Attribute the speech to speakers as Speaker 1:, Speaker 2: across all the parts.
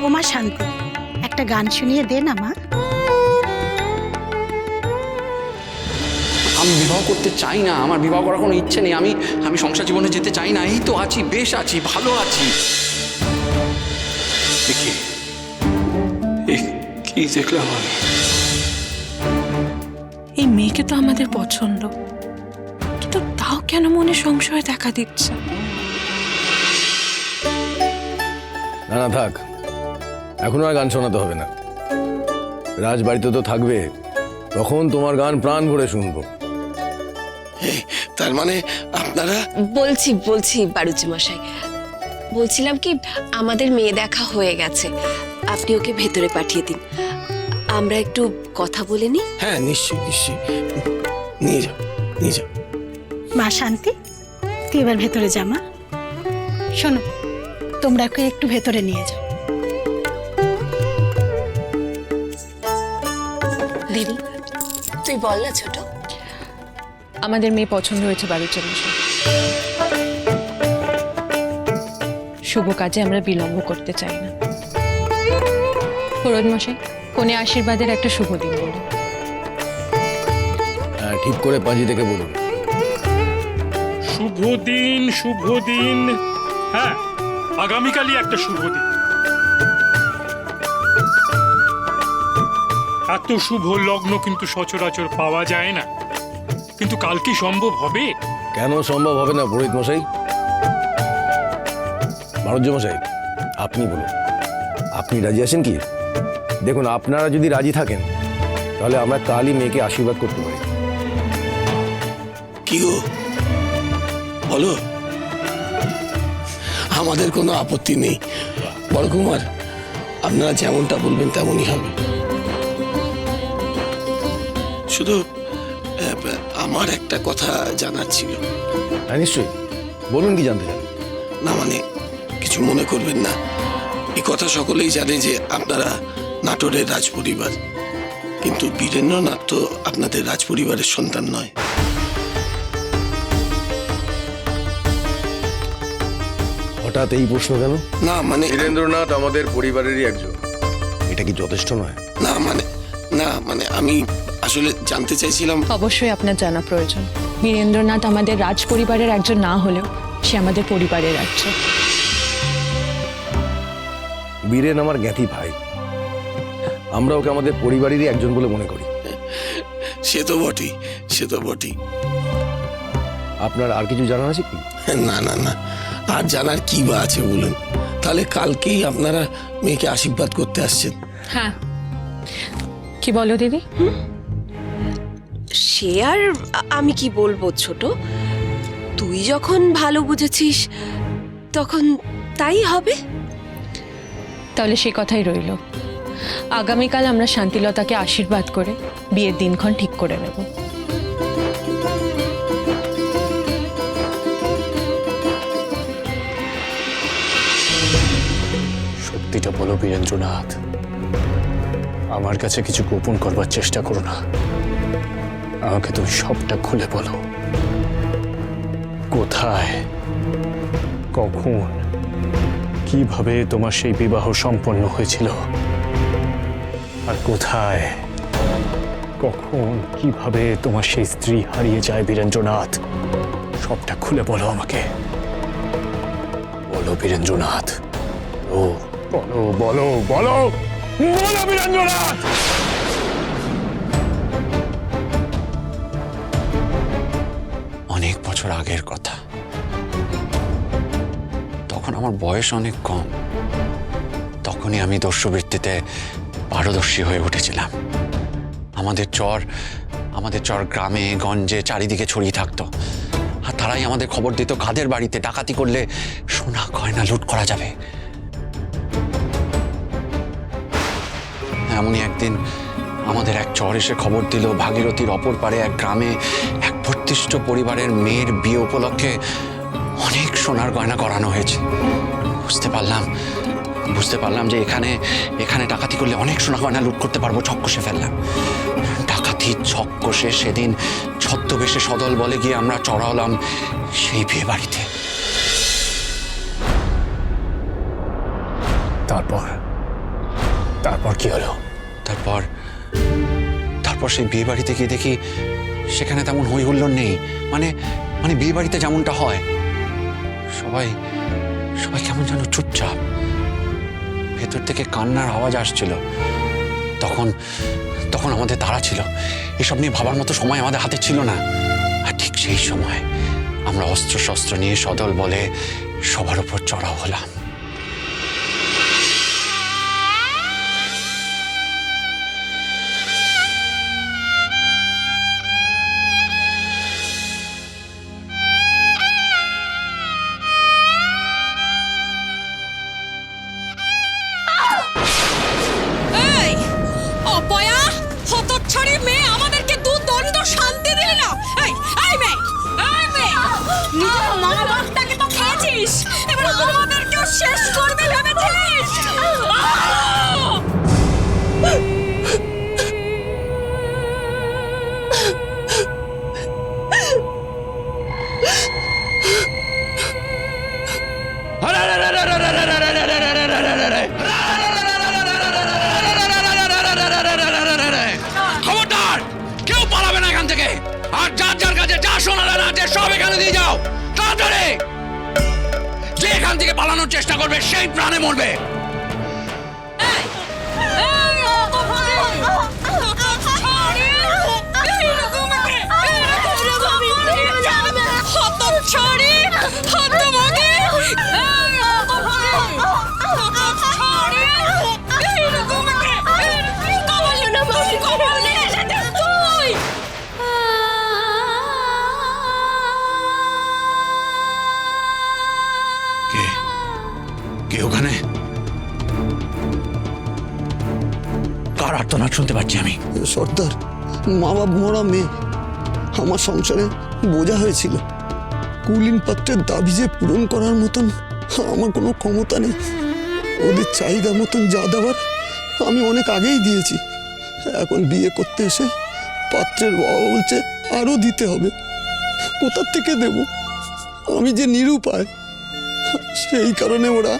Speaker 1: ওমা শান্তি, একটা গান শুনিয়ে দে না মা।
Speaker 2: আমি বিবাহ করতে চাই না, আমার বিবাহ করার কোনো ইচ্ছে নেই। আমি আমি সংসার জীবনে যেতে চাই না। এই তো আছি, বেশ আছি, ভালো আছি। দেখি কি দেখলাম আমি?
Speaker 3: এই মেয়েকে তো আমাদের পছন্দ, কিন্তু তাও কেন মনে সংশয় দেখা দিচ্ছে?
Speaker 4: না না থাক, এখনো আর গান শোনাতে হবে না। রাজবাড়িতে তো থাকবে, তখন তোমার গান প্রাণ ভরে শুনবো।
Speaker 5: তার মানে আপনারা?
Speaker 6: বলছি বাড়ুচি মশাই, বলছিলাম কি আমাদের মেয়ে দেখা হয়ে গেছে, আপনি ওকে ভেতরে পাঠিয়ে দিন, আমরা একটু কথা বলে নিই।
Speaker 5: হ্যাঁ নিশ্চয়ই নিশ্চয়ই, নিয়ে যাও নিয়ে যাও।
Speaker 1: মা শান্তি, তুই এবার ভেতরে যা মা। শোনো, তোমরা ওকে একটু ভেতরে নিয়ে যাও।
Speaker 6: দিদি তুই বল না ছোট।
Speaker 3: আমাদের মেয়ে পছন্দ হয়েছে বাড়ুচি মশাই। শুভ কাজে আমরা বিলম্ব করতে চাই না। পুরোহিত মশাই, কনে আশীর্বাদের একটা শুভ দিন বলুন।
Speaker 4: হ্যাঁ, ঠিক করে পাঁজি থেকে বলুন।
Speaker 7: শুভ দিন। হ্যাঁ, আগামীকালই একটা শুভ দিন। এত শুভ লগ্ন কিন্তু সচরাচর পাওয়া যায় না, কিন্তু কাল কি সম্ভব হবে?
Speaker 4: কেন সম্ভব হবে না পুরোহিত মশাই? বাণিজ্য মশাই, আপনি বলুন, আপনি রাজি আছেন কি? দেখুন, আপনারা যদি রাজি থাকেন তাহলে আমরা কালই মেয়েকে আশীর্বাদ করতে পারি।
Speaker 5: কি গো বলো, আমাদের কোনো আপত্তি নেই। বড় কুমার, আপনারা যেমনটা বলবেন তেমনই হবে। শুধু আমার একটা কথা জানার ছিল।
Speaker 4: হ্যাঁ নিশ্চয়ই, বলুন কি জানতে চান?
Speaker 5: না মানে কিছু মনে করবেন না, এই কথা সকলেই জানে যে আপনারা নাটোরের রাজপরিবার, কিন্তু বীরেন্দ্রনাথ তো আপনাদের রাজপরিবারের সন্তান নয়।
Speaker 4: হঠাৎ এই প্রশ্ন কেন?
Speaker 5: না মানে
Speaker 4: বীরেন্দ্রনাথ আমাদের পরিবারেরই একজন, এটা কি যথেষ্ট নয়?
Speaker 5: না মানে আমি আসলে জানতে চাইছিলাম।
Speaker 3: অবশ্যই আপনার জানা প্রয়োজন। বীরেন্দ্রনাথ আমাদের রাজ পরিবারের একজন না হলেও সে আমাদের পরিবারের একজন।
Speaker 4: বীরেন আমার জ্ঞাতি ভাই, আমরা ওকে আমাদের পরিবারেরই একজন বলে মনে করি।
Speaker 5: সে তো বটেই।
Speaker 4: আপনার আর কিছু জানার আছে কি?
Speaker 5: না আর জানার কি বা আছে বলুন। তাহলে কালকেই আপনারা মেয়েকে আশীর্বাদ করতে আসছেন?
Speaker 3: হ্যাঁ, কি বলো দিদি?
Speaker 6: সে আর আমি কি বলবো ছোট, তুই যখন ভালো বুঝেছিস তখন তাই হবে।
Speaker 3: তাহলে সে কথাই রইল। আগামীকাল আমরা শান্তিলতাকে আশীর্বাদ করে বিয়ের দিনক্ষণ ঠিক করে নেব।
Speaker 8: সত্যিটা বলো বীরেন্দ্রনাথ, আমার কাছে কিছু গোপন করবার চেষ্টা করো না। আমাকে তুমি সবটা খুলে বলো। কোথায়, কখন, কিভাবে তোমার সেই বিবাহ সম্পন্ন হয়েছিল, আর কোথায়, কখন, কিভাবে তোমার সেই স্ত্রী হারিয়ে যায় বীরেন্দ্রনাথ? সবটা খুলে বলো আমাকে। বলো বীরেন্দ্রনাথ, বলো বীরেন্দ্রনাথ।
Speaker 2: অনেক বছর আগের কথা, তখন আমার বয়স অনেক কম। তখনই আমি দস্যুবৃত্তিতে পারদর্শী হয়ে উঠেছিলাম। আমাদের চর গ্রামে গঞ্জে চারিদিকে ছড়িয়ে থাকতো, আর তারাই আমাদের খবর দিত কাদের বাড়িতে ডাকাতি করলে সোনা গয়না লুট করা যাবে। এমনই একদিন আমাদের এক চর এসে খবর দিল ভাগীরথীর অপর পারে এক গ্রামে এক প্রতিষ্ঠিত পরিবারের মেয়ের বিয়ে উপলক্ষে অনেক সোনার গয়না করানো হয়েছে। বুঝতে পারলাম যে এখানে ডাকাতি করলে অনেক সোনা গয়না লুট করতে পারবো। ছক কষে ফেললাম। ডাকাতির ছক কষে সেদিন ছদ্মবেশে সদল বলে গিয়ে আমরা চড়ালাম সেই বিয়ে বাড়িতে।
Speaker 8: তারপর তারপর কি হলো?
Speaker 2: তারপর তারপর সেই বিয়ে বাড়িতে গিয়ে দেখি সেখানে তেমন হই হুল্লোড় নেই। মানে মানে বিয়ে বাড়িতে যেমনটা হয়, সবাই সবাই কেমন যেন চুপচাপ। ভেতর থেকে কান্নার আওয়াজ আসছিল। তখন তখন আমাদের তাড়া ছিল, এসব নিয়ে ভাবার মতো সময় আমাদের হাতে ছিল না। আর ঠিক সেই সময় আমরা অস্ত্র শস্ত্র নিয়ে সদল বলে সবার উপর চড়াও হলাম।
Speaker 9: এই অপয়া হতচ্ছাড়ি মেয়ে, আমাদেরকে দুদণ্ড শান্তি দিলে না। এই এই মেয়ে, এই মেয়ে, নিজের মা বাপটাকে তো খেয়েছিস, এবার আমাদেরকেও শেষ করবে ভেবেছিস?
Speaker 2: খবরদার, কেউ পালাবে না এখান থেকে। আর যার যার কাছে যা সোনাদানা আছে সব এখানে দিয়ে যাও তাড়াতাড়ি। যে এখান থেকে পালানোর চেষ্টা করবে সেই প্রাণে মরবে। কে কে ওখানে? কার আর্তনাদ শুনতে পাচ্ছি আমি?
Speaker 10: সর্দার, মা বাপ মরা মেয়ে আমার সংসারে বোঝা হয়েছিল। কুলিন পাত্রের দাবি যে পূরণ করার মতন আমার কোনো ক্ষমতা নেই। ওদের চাহিদা মতন যা দেওয়ার আমি অনেক আগেই দিয়েছি। এখন বিয়ে করতে এসে পাত্রের বাবা বলছে আরও দিতে হবে। কোথার থেকে দেব? আমি যে নিরুপায়। সেই কারণে ওরা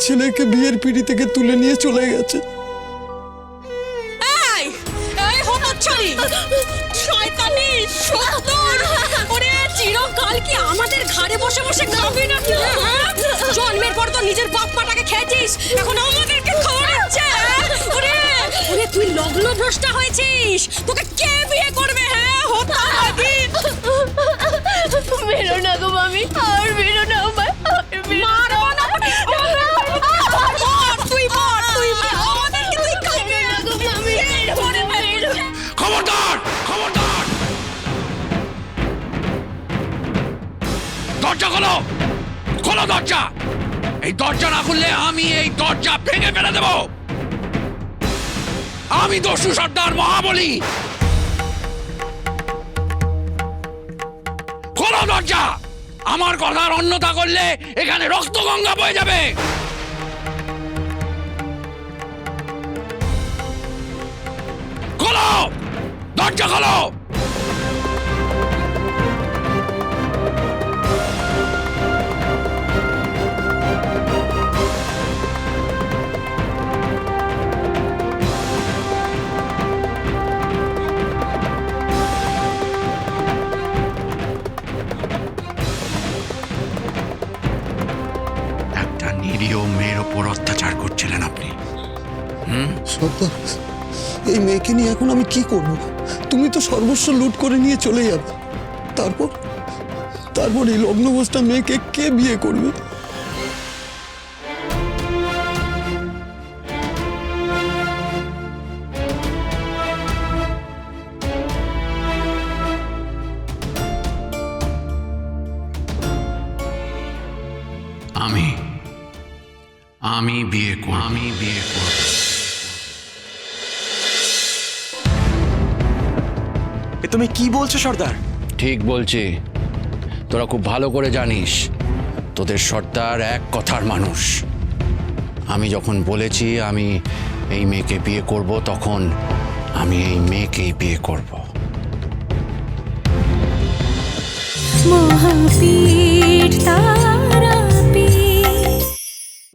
Speaker 10: ছেলেকে বিয়ের পিঁড়ি থেকে তুলে নিয়ে চলে গেছে।
Speaker 9: এই এই হতচ্ছাড়ি, শয়তানি, সত্তর, ওরে চিরকাল কি আমাদের ঘাড়ে বসে বসে খাবি নাকি? জন্মের পর তো নিজের বাপ মাটাকে খেয়েছিস, এখন আমাদেরকে খাওয়া দিচ্ছে। ওরে ওরে তুই লগ্ন ভ্রষ্টা হয়েছিস, তোকে কে বিয়ে করবে? হ্যাঁ হতভাগী।
Speaker 6: বেরো না গো মামি, আর বেরো না আমার,
Speaker 9: মারবো না। মর, তুই মর, তুই মর, আমাদেরকে তুই খাবি না গো মামি।
Speaker 2: খবরদার, খবরদার, দরজা খোলো, খোলো দরজা। এই দরজা না খুললে আমি এই দরজা ভেঙে ফেলে দেব। আমি দস্যু সর্দার মহাবলী। খোলো দরজা। আমার কথার অন্যথা করলে এখানে রক্ত গঙ্গা বয়ে যাবে। খোলো দরজা, খোলো। একটা নিরীহ মেয়ের ওপর অত্যাচার করছিলেন আপনি।
Speaker 10: সর্দার, এই মেয়েকে নিয়ে এখন আমি কি করব? তুমি তো সর্বস্ব লুট করে নিয়ে চলে যাবে। তারপর তারপর এই লগ্নভ্রষ্টা মেয়েকে কে বিয়ে করবে?
Speaker 2: আমি বিয়ে করব।
Speaker 11: তুমি কি বলছো সর্দার?
Speaker 2: ঠিক বলছি। তোরা খুব ভালো করে জানিস তোদের সর্দার এক কথার মানুষ। আমি যখন বলেছি আমি এই মেয়েকে বিয়ে করব, তখন আমি এই মেয়েকেই বিয়ে করব।
Speaker 12: মহাপীঠ